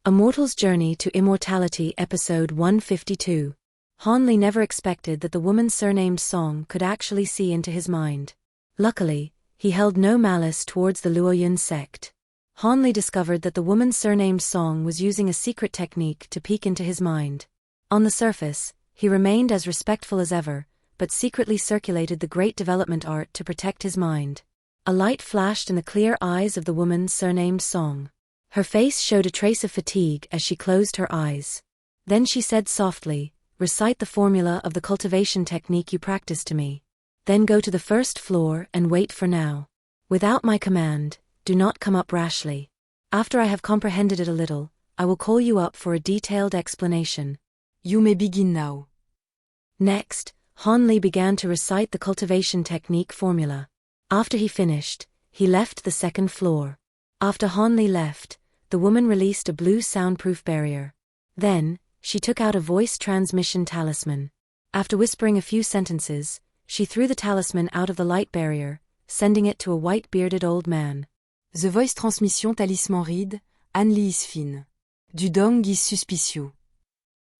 A Mortal's Journey to Immortality Episode 152. Hanley never expected that the woman surnamed Song could actually see into his mind. Luckily, he held no malice towards the Luoyun Sect. Hanley discovered that the woman surnamed Song was using a secret technique to peek into his mind. On the surface, he remained as respectful as ever, but secretly circulated the great development art to protect his mind. A light flashed in the clear eyes of the woman surnamed Song. Her face showed a trace of fatigue as she closed her eyes. Then she said softly, "Recite the formula of the cultivation technique you practiced to me. Then go to the first floor and wait for now. Without my command, do not come up rashly. After I have comprehended it a little, I will call you up for a detailed explanation. You may begin now." Next, Hanley began to recite the cultivation technique formula. After he finished, he left the second floor. After Hanley left, the woman released a blue soundproof barrier. Then, she took out a voice transmission talisman. After whispering a few sentences, she threw the talisman out of the light barrier, sending it to a white-bearded old man. The voice transmission talisman read, Hanley is fine. Du dong is suspicieux.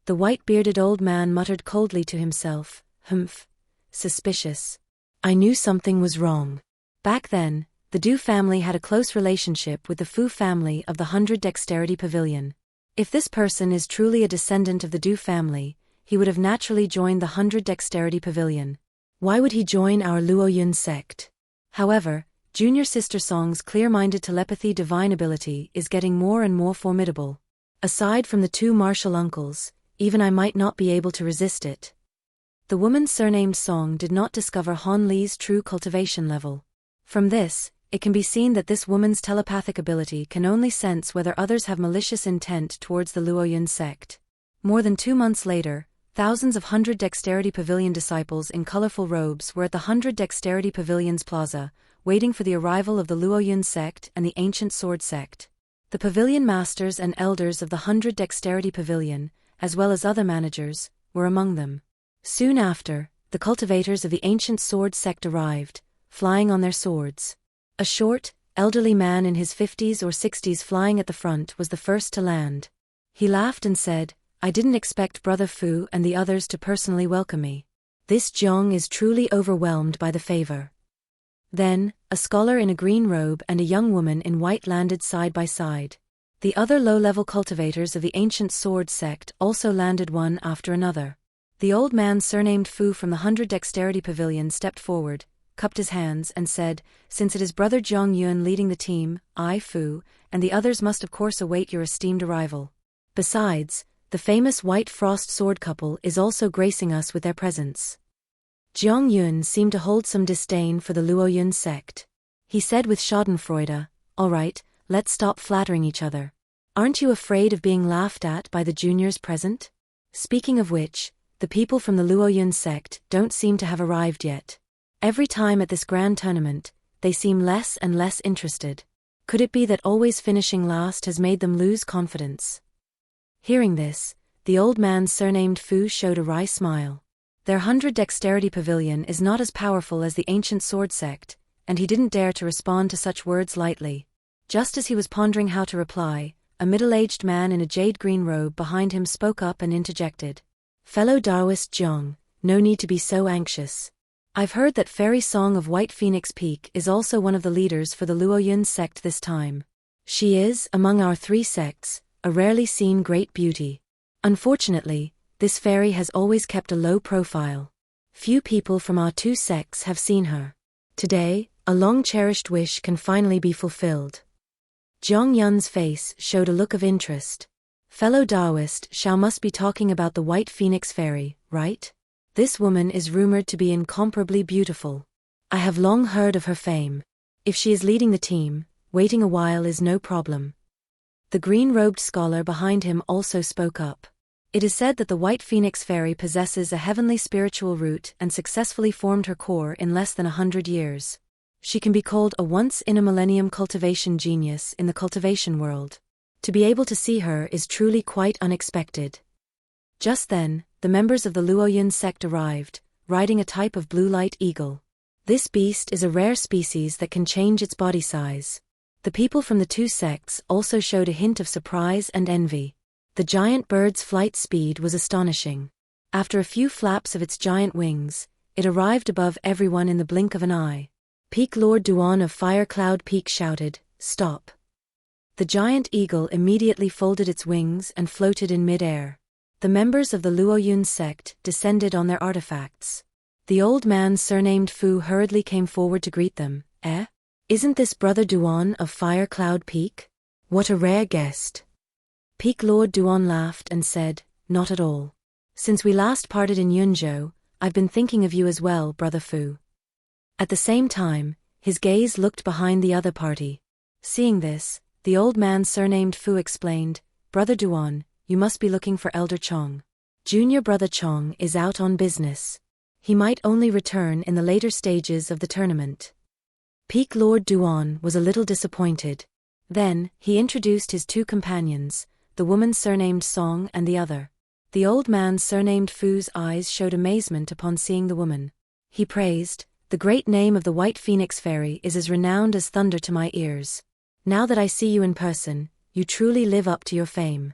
The white-bearded old man muttered coldly to himself, "Humph. Suspicious. I knew something was wrong." Back then, the Du family had a close relationship with the Fu family of the 100 Dexterity Pavilion. If this person is truly a descendant of the Du family, he would have naturally joined the 100 Dexterity Pavilion. Why would he join our Luoyun Sect? However, Junior Sister Song's clear-minded telepathy divine ability is getting more and more formidable. Aside from the two martial uncles, even I might not be able to resist it. The woman surnamed Song did not discover Hanley's true cultivation level. From this, it can be seen that this woman's telepathic ability can only sense whether others have malicious intent towards the Luoyun Sect. More than 2 months later, thousands of 100 Dexterity Pavilion disciples in colorful robes were at the 100 Dexterity Pavilion's plaza, waiting for the arrival of the Luoyun Sect and the Ancient Sword Sect. The pavilion masters and elders of the 100 Dexterity Pavilion, as well as other managers, were among them. Soon after, the cultivators of the Ancient Sword Sect arrived, flying on their swords. A short, elderly man in his 50s or 60s flying at the front was the first to land. He laughed and said, "I didn't expect Brother Fu and the others to personally welcome me. This Zhong is truly overwhelmed by the favor." Then, a scholar in a green robe and a young woman in white landed side by side. The other low-level cultivators of the Ancient Sword Sect also landed one after another. The old man surnamed Fu from the 100 Dexterity Pavilion stepped forward, cupped his hands and said, "Since it is Brother Zhong Yun leading the team, I, Fu, and the others must of course await your esteemed arrival. Besides, the famous White Frost sword couple is also gracing us with their presence." Zhong Yun seemed to hold some disdain for the Luoyun Sect. He said with schadenfreude, "All right, let's stop flattering each other. Aren't you afraid of being laughed at by the juniors present? Speaking of which, the people from the Luoyun Sect don't seem to have arrived yet. Every time at this grand tournament, they seem less and less interested. Could it be that always finishing last has made them lose confidence?" Hearing this, the old man surnamed Fu showed a wry smile. Their 100 Dexterity Pavilion is not as powerful as the Ancient Sword Sect, and he didn't dare to respond to such words lightly. Just as he was pondering how to reply, a middle-aged man in a jade-green robe behind him spoke up and interjected. "Fellow Daoist Zhong, no need to be so anxious. I've heard that Fairy Song of White Phoenix Peak is also one of the leaders for the Luoyun Sect this time. She is, among our 3 sects, a rarely seen great beauty. Unfortunately, this fairy has always kept a low profile. Few people from our 2 sects have seen her. Today, a long-cherished wish can finally be fulfilled." Zhong Yun's face showed a look of interest. "Fellow Daoist Shao must be talking about the White Phoenix Fairy, right? This woman is rumored to be incomparably beautiful. I have long heard of her fame. If she is leading the team, waiting a while is no problem." The green-robed scholar behind him also spoke up. "It is said that the White Phoenix Fairy possesses a heavenly spiritual root and successfully formed her core in less than 100 years. She can be called a once-in-a-millennium cultivation genius in the cultivation world. To be able to see her is truly quite unexpected." Just then, the members of the Luoyun Sect arrived, riding a type of blue light eagle. This beast is a rare species that can change its body size. The people from the two sects also showed a hint of surprise and envy. The giant bird's flight speed was astonishing. After a few flaps of its giant wings, it arrived above everyone in the blink of an eye. Peak Lord Duan of Fire Cloud Peak shouted, "Stop." The giant eagle immediately folded its wings and floated in mid-air. The members of the Luoyun Sect descended on their artifacts. The old man surnamed Fu hurriedly came forward to greet them. Isn't this Brother Duan of Fire Cloud Peak? What a rare guest." Peak Lord Duan laughed and said, "Not at all. Since we last parted in Yunzhou, I've been thinking of you as well, Brother Fu." At the same time, his gaze looked behind the other party. Seeing this, the old man surnamed Fu explained, "Brother Duan, you must be looking for Elder Chong. Junior Brother Chong is out on business. He might only return in the later stages of the tournament." Peak Lord Duan was a little disappointed. Then, he introduced his two companions, the woman surnamed Song and the other. The old man surnamed Fu's eyes showed amazement upon seeing the woman. He praised, "The great name of the White Phoenix Fairy is as renowned as thunder to my ears. Now that I see you in person, you truly live up to your fame."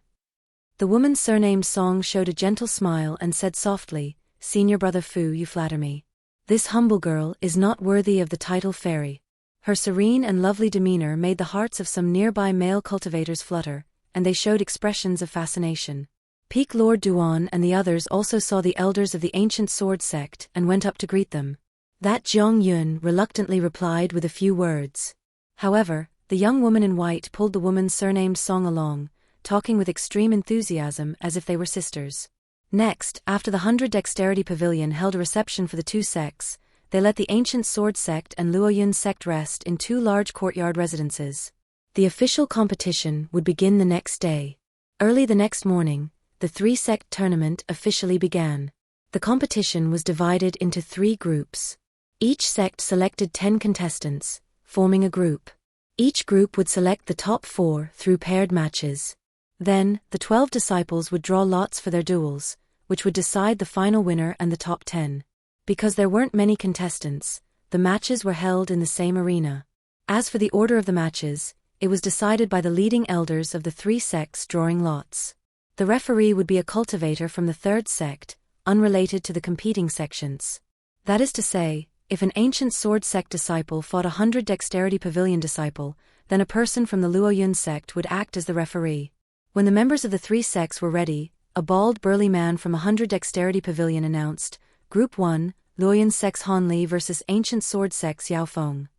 The woman surnamed Song showed a gentle smile and said softly, "Senior Brother Fu, you flatter me. This humble girl is not worthy of the title fairy." Her serene and lovely demeanor made the hearts of some nearby male cultivators flutter, and they showed expressions of fascination. Peak Lord Duan and the others also saw the elders of the ancient sword sect and went up to greet them. That Zhang Yun reluctantly replied with a few words. However, the young woman in white pulled the woman surnamed Song along, talking with extreme enthusiasm as if they were sisters. Next, after the 100 Dexterity Pavilion held a reception for the two sects, they let the ancient sword sect and Luoyun Sect rest in two large courtyard residences. The official competition would begin the next day. Early the next morning, the three-sect tournament officially began. The competition was divided into 3 groups. Each sect selected 10 contestants, forming a group. Each group would select the top 4 through paired matches. Then, the 12 disciples would draw lots for their duels, which would decide the final winner and the top 10. Because there weren't many contestants, the matches were held in the same arena. As for the order of the matches, it was decided by the leading elders of the 3 sects drawing lots. The referee would be a cultivator from the 3rd sect, unrelated to the competing sections. That is to say, if an ancient sword sect disciple fought a 100 Dexterity Pavilion disciple, then a person from the Luoyun Sect would act as the referee. When the members of the 3 sects were ready, a bald burly man from a 100 Dexterity Pavilion announced, Group 1, Luoyun Sect's Hanley vs. Ancient Sword Sect's Yao Feng.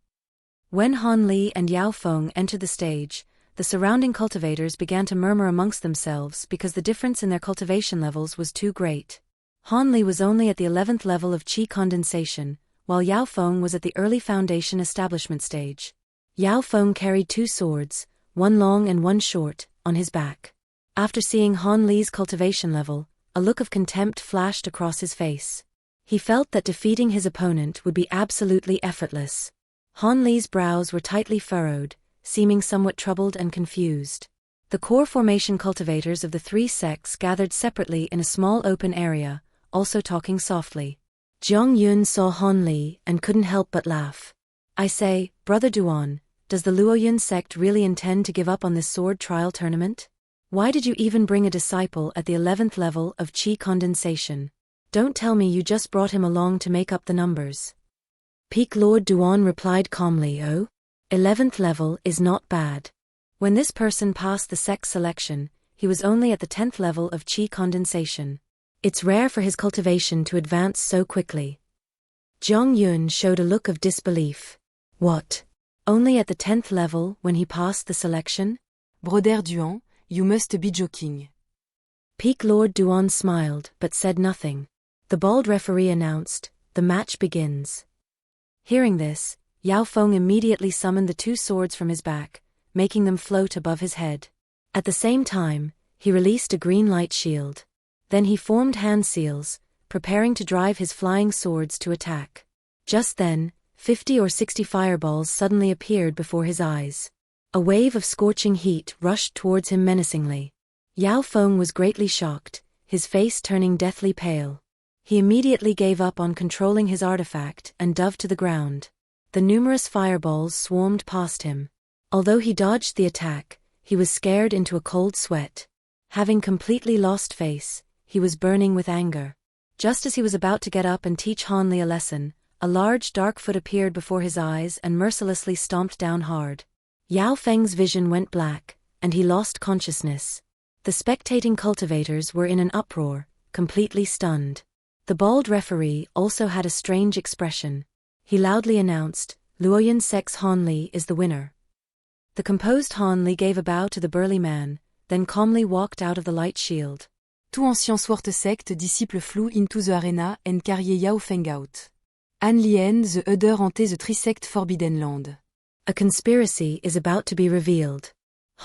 When Hanley and Yao Feng entered the stage, the surrounding cultivators began to murmur amongst themselves because the difference in their cultivation levels was too great. Hanley was only at the 11th level of qi condensation, while Yao Feng was at the early foundation establishment stage. Yao Feng carried 2 swords, one long and one short, on his back. After seeing Han Li's cultivation level, a look of contempt flashed across his face. He felt that defeating his opponent would be absolutely effortless. Han Li's brows were tightly furrowed, seeming somewhat troubled and confused. The core formation cultivators of the 3 sects gathered separately in a small open area, also talking softly. Zhang Yun saw Han Li and couldn't help but laugh. "I say, Brother Duan, does the Luoyun Sect really intend to give up on this sword trial tournament? Why did you even bring a disciple at the 11th level of qi condensation? Don't tell me you just brought him along to make up the numbers." Peak Lord Duan replied calmly, "Oh, 11th level is not bad. When this person passed the sect selection, he was only at the 10th level of qi condensation. It's rare for his cultivation to advance so quickly." Zhang Yun showed a look of disbelief. "What? Only at the 10th level when he passed the selection? Brother Duan, you must be joking." Peak Lord Duan smiled but said nothing. The bald referee announced, "The match begins." Hearing this, Yao Feng immediately summoned the 2 swords from his back, making them float above his head. At the same time, he released a green light shield. Then he formed hand seals, preparing to drive his flying swords to attack. Just then, 50 or 60 fireballs suddenly appeared before his eyes. A wave of scorching heat rushed towards him menacingly. Yao Feng was greatly shocked, his face turning deathly pale. He immediately gave up on controlling his artifact and dove to the ground. The numerous fireballs swarmed past him. Although he dodged the attack, he was scared into a cold sweat. Having completely lost face, he was burning with anger. Just as he was about to get up and teach Hanley a lesson, a large dark foot appeared before his eyes and mercilessly stomped down hard. Yao Feng's vision went black, and he lost consciousness. The spectating cultivators were in an uproar, completely stunned. The bald referee also had a strange expression. He loudly announced, "Luoyun Sect's Hanley is the winner." The composed Hanley gave a bow to the burly man, then calmly walked out of the light shield. Tout ancien sword sect disciple flew into the arena and carried Yao Feng out. Hanley and the other enter the three-sect forbidden land. A conspiracy is about to be revealed.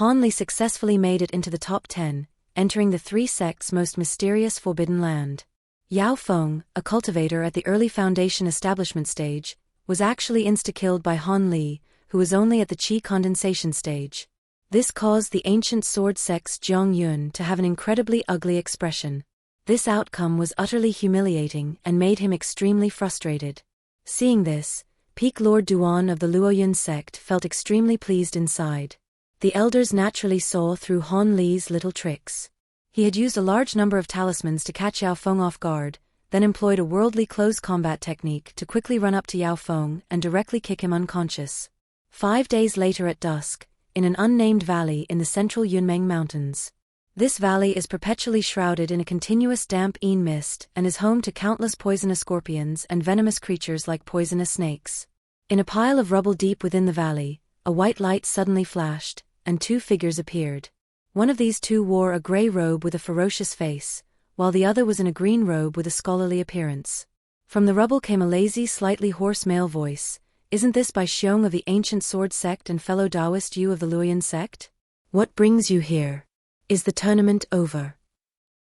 Hanley successfully made it into the top 10, entering the three sects' most mysterious forbidden land. Yao Feng, a cultivator at the early Foundation establishment stage, was actually insta-killed by Hanley, who was only at the Qi condensation stage. This caused the ancient sword sect's Donghua to have an incredibly ugly expression. This outcome was utterly humiliating and made him extremely frustrated. Seeing this, Peak Lord Duan of the Luoyun Sect felt extremely pleased inside. The elders naturally saw through Hanley's little tricks. He had used a large number of talismans to catch Yao Feng off guard, then employed a worldly close combat technique to quickly run up to Yao Feng and directly kick him unconscious. 5 days later at dusk, in an unnamed valley in the central Yunmeng Mountains. This valley is perpetually shrouded in a continuous damp mist and is home to countless poisonous scorpions and venomous creatures like poisonous snakes. In a pile of rubble deep within the valley, a white light suddenly flashed, and 2 figures appeared. One of these 2 wore a gray robe with a ferocious face, while the other was in a green robe with a scholarly appearance. From the rubble came a lazy, slightly hoarse male voice. "Isn't this Bai Xiong of the ancient sword sect and fellow Taoist Yu of the Luoyun Sect? What brings you here? Is the tournament over?"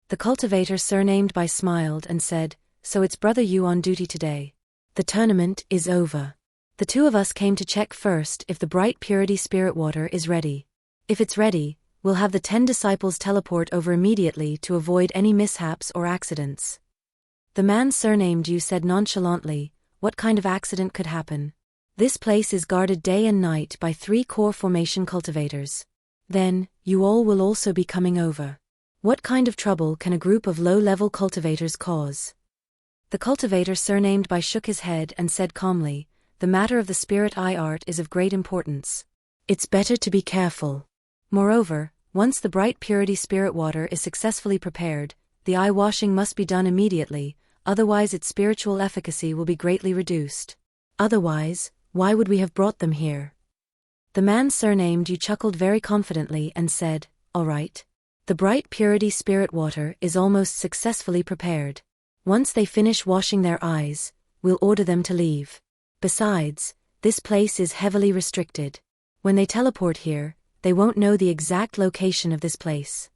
The cultivator surnamed Bai smiled and said, "So it's Brother Yu on duty today. The tournament is over. The 2 of us came to check first if the bright purity spirit water is ready. If it's ready, we'll have the 10 disciples teleport over immediately to avoid any mishaps or accidents." The man surnamed Yu said nonchalantly, "What kind of accident could happen? This place is guarded day and night by 3 core formation cultivators. Then, you all will also be coming over. What kind of trouble can a group of low-level cultivators cause?" The cultivator surnamed Bai shook his head and said calmly, "The matter of the spirit eye art is of great importance. It's better to be careful. Moreover, once the bright purity spirit water is successfully prepared, the eye washing must be done immediately, otherwise its spiritual efficacy will be greatly reduced. Otherwise, why would we have brought them here?" The man surnamed Yu chuckled very confidently and said, "All right. The bright purity spirit water is almost successfully prepared. Once they finish washing their eyes, we'll order them to leave. Besides, this place is heavily restricted. When they teleport here, they won't know the exact location of this place."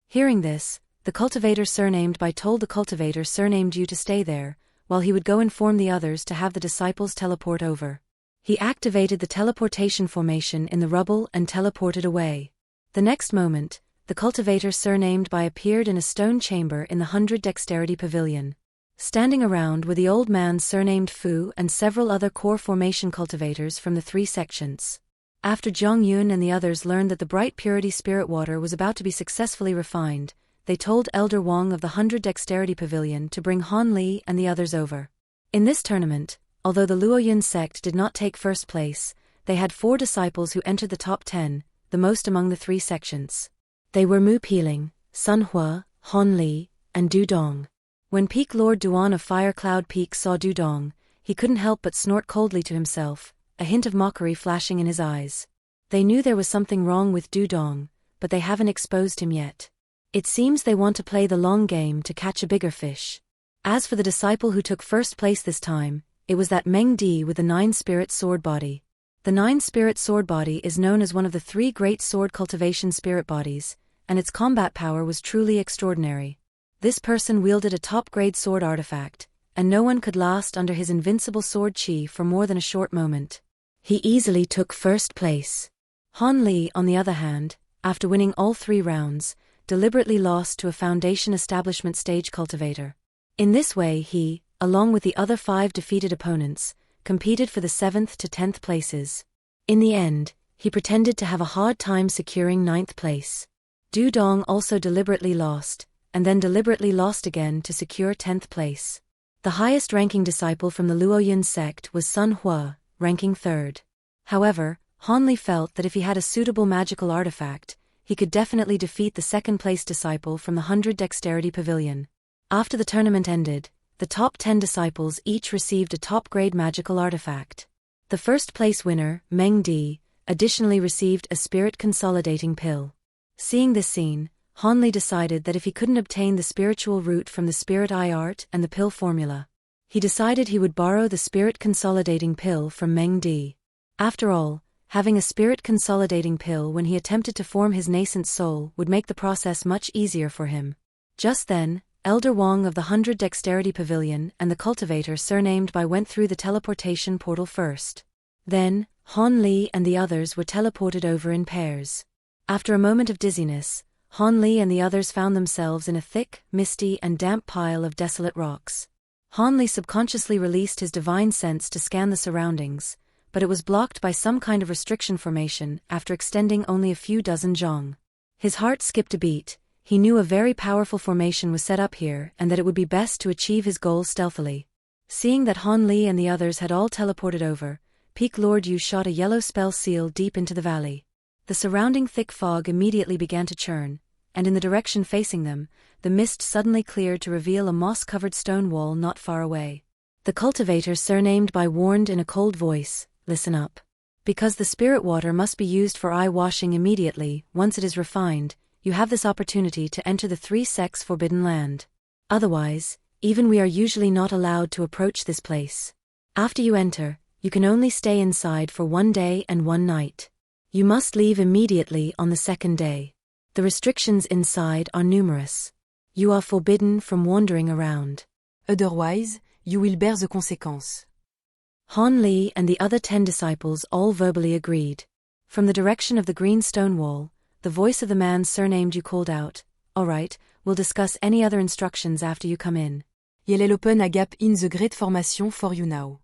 Hearing this, the cultivator surnamed Bai told the cultivator surnamed Yu to stay there, while he would go inform the others to have the disciples teleport over. He activated the teleportation formation in the rubble and teleported away. The next moment, the cultivator surnamed Bai appeared in a stone chamber in the 100 Dexterity Pavilion. Standing around were the old man surnamed Fu and several other core formation cultivators from the 3 sections. After Zhang Yun and the others learned that the bright purity spirit water was about to be successfully refined, they told Elder Wang of the 100 Dexterity Pavilion to bring Hanley and the others over. In this tournament, although the Luoyun Sect did not take first place, they had 4 disciples who entered the top 10, the most among the 3 sections. They were Mu Piling, Sun Hua, Hanley, and Du Dong. When Peak Lord Duan of Fire Cloud Peak saw Du Dong, he couldn't help but snort coldly to himself, a hint of mockery flashing in his eyes. They knew there was something wrong with Du Dong, but they haven't exposed him yet. It seems they want to play the long game to catch a bigger fish. As for the disciple who took first place this time, it was that Meng Di with the 9-spirit sword body. The 9-spirit sword body is known as one of the 3 great sword cultivation spirit bodies, and its combat power was truly extraordinary. This person wielded a top-grade sword artifact, and no one could last under his invincible sword chi for more than a short moment. He easily took first place. Hanley, on the other hand, after winning all 3 rounds, deliberately lost to a Foundation establishment stage cultivator. In this way he, along with the other 5 defeated opponents, competed for the 7th to 10th places. In the end, He pretended to have a hard time securing 9th place. Du Dong also deliberately lost, and then deliberately lost again to secure 10th place. The highest-ranking disciple from the Luoyun Sect was Sun Hua, ranking 3rd. However, Hanley felt that if he had a suitable magical artifact, he could definitely defeat the second-place disciple from the 100 Dexterity Pavilion. After the tournament ended, the top 10 disciples each received a top-grade magical artifact. The first-place winner, Meng Di, additionally received a spirit consolidating pill. Seeing this scene, Hanley decided that if he couldn't obtain the spiritual root from the spirit eye art and the pill formula, he decided he would borrow the spirit consolidating pill from Meng Di. After all, having a spirit consolidating pill when he attempted to form his nascent soul would make the process much easier for him. Just then, Elder Wang of the 100 Dexterity Pavilion and the cultivator surnamed by went through the teleportation portal first. Then, Hanley and the others were teleported over in pairs. After a moment of dizziness, Hanley and the others found themselves in a thick, misty and damp pile of desolate rocks. Hanley subconsciously released his divine sense to scan the surroundings, but it was blocked by some kind of restriction formation after extending only a few dozen zhong. His heart skipped a beat. He knew a very powerful formation was set up here and that it would be best to achieve his goal stealthily. Seeing that Hanley and the others had all teleported over, Peak Lord Yu shot a yellow spell seal deep into the valley. The surrounding thick fog immediately began to churn, and in the direction facing them, the mist suddenly cleared to reveal a moss-covered stone wall not far away. The cultivator surnamed by warned in a cold voice, "Listen up. Because the spirit water must be used for eye washing immediately, once it is refined, you have this opportunity to enter the 3-sect's forbidden land. Otherwise, even we are usually not allowed to approach this place. After you enter, you can only stay inside for 1 day and 1 night. You must leave immediately on the 2nd day. The restrictions inside are numerous. You are forbidden from wandering around. Otherwise, you will bear the consequences." Hanley and the other 10 disciples all verbally agreed. From the direction of the green stone wall, the voice of the man surnamed Yu called out, "All right, we'll discuss any other instructions after you come in." Yelel open a gap in the great formation for you now.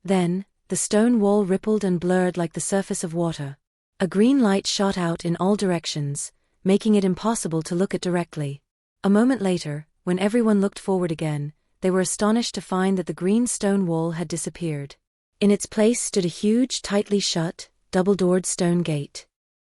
Then, the stone wall rippled and blurred like the surface of water. A green light shot out in all directions, making it impossible to look at directly. A moment later, when everyone looked forward again, they were astonished to find that the green stone wall had disappeared. In its place stood a huge, tightly shut, double-doored stone gate.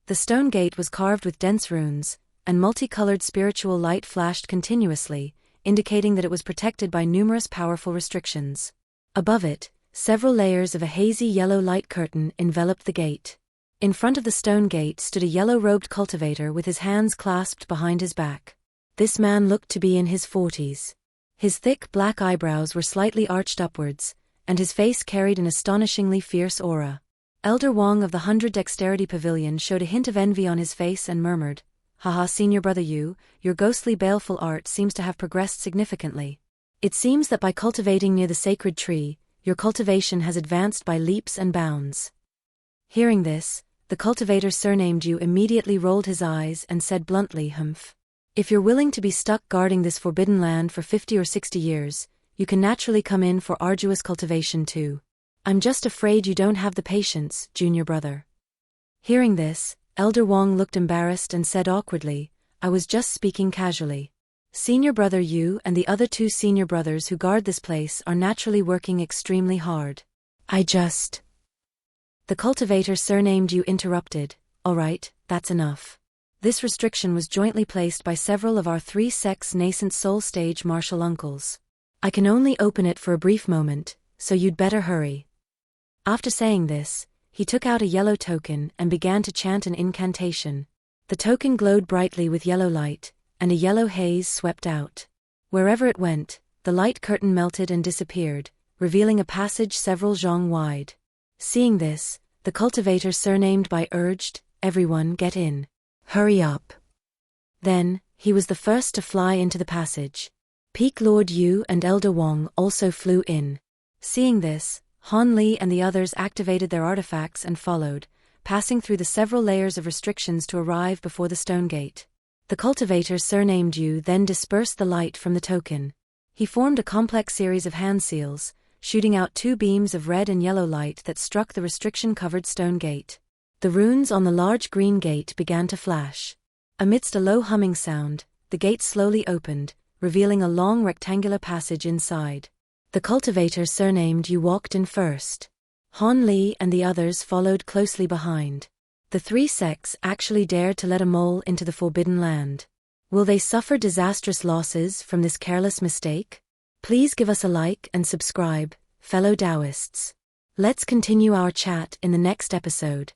The stone gate was carved with dense runes, and multicolored spiritual light flashed continuously, indicating that it was protected by numerous powerful restrictions. Above it, several layers of a hazy yellow light curtain enveloped the gate. In front of the stone gate stood a yellow-robed cultivator with his hands clasped behind his back. This man looked to be in his 40s. His thick black eyebrows were slightly arched upwards, and his face carried an astonishingly fierce aura. Elder Wang of the 100 Dexterity Pavilion showed a hint of envy on his face and murmured, "Haha, Senior Brother Yu, your ghostly baleful art seems to have progressed significantly. It seems that by cultivating near the sacred tree, your cultivation has advanced by leaps and bounds." Hearing this, the cultivator surnamed Yu immediately rolled his eyes and said bluntly, "Humph. If you're willing to be stuck guarding this forbidden land for 50 or 60 years, you can naturally come in for arduous cultivation too. I'm just afraid you don't have the patience, junior brother." Hearing this, Elder Wang looked embarrassed and said awkwardly, "I was just speaking casually. Senior Brother Yu and the other 2 senior brothers who guard this place are naturally working extremely hard. The cultivator surnamed Yu interrupted, "All right, that's enough. This restriction was jointly placed by several of our 3 sects' nascent soul stage martial uncles. I can only open it for a brief moment, so you'd better hurry." After saying this, he took out a yellow token and began to chant an incantation. The token glowed brightly with yellow light, and a yellow haze swept out. Wherever it went, the light curtain melted and disappeared, revealing a passage several zhong wide. Seeing this, the cultivator surnamed by urged, "Everyone get in. Hurry up." Then, he was the first to fly into the passage. Peak Lord Yu and Elder Wang also flew in. Seeing this, Hanley and the others activated their artifacts and followed, passing through the several layers of restrictions to arrive before the stone gate. The cultivator surnamed Yu then dispersed the light from the token. He formed a complex series of hand seals, shooting out 2 beams of red and yellow light that struck the restriction-covered stone gate. The runes on the large green gate began to flash. Amidst a low humming sound, the gate slowly opened, revealing a long rectangular passage inside. The cultivator surnamed Yu walked in first. Hanley and the others followed closely behind. The three sects actually dared to let a mole into the forbidden land. Will they suffer disastrous losses from this careless mistake? Please give us a like and subscribe, fellow Taoists. Let's continue our chat in the next episode.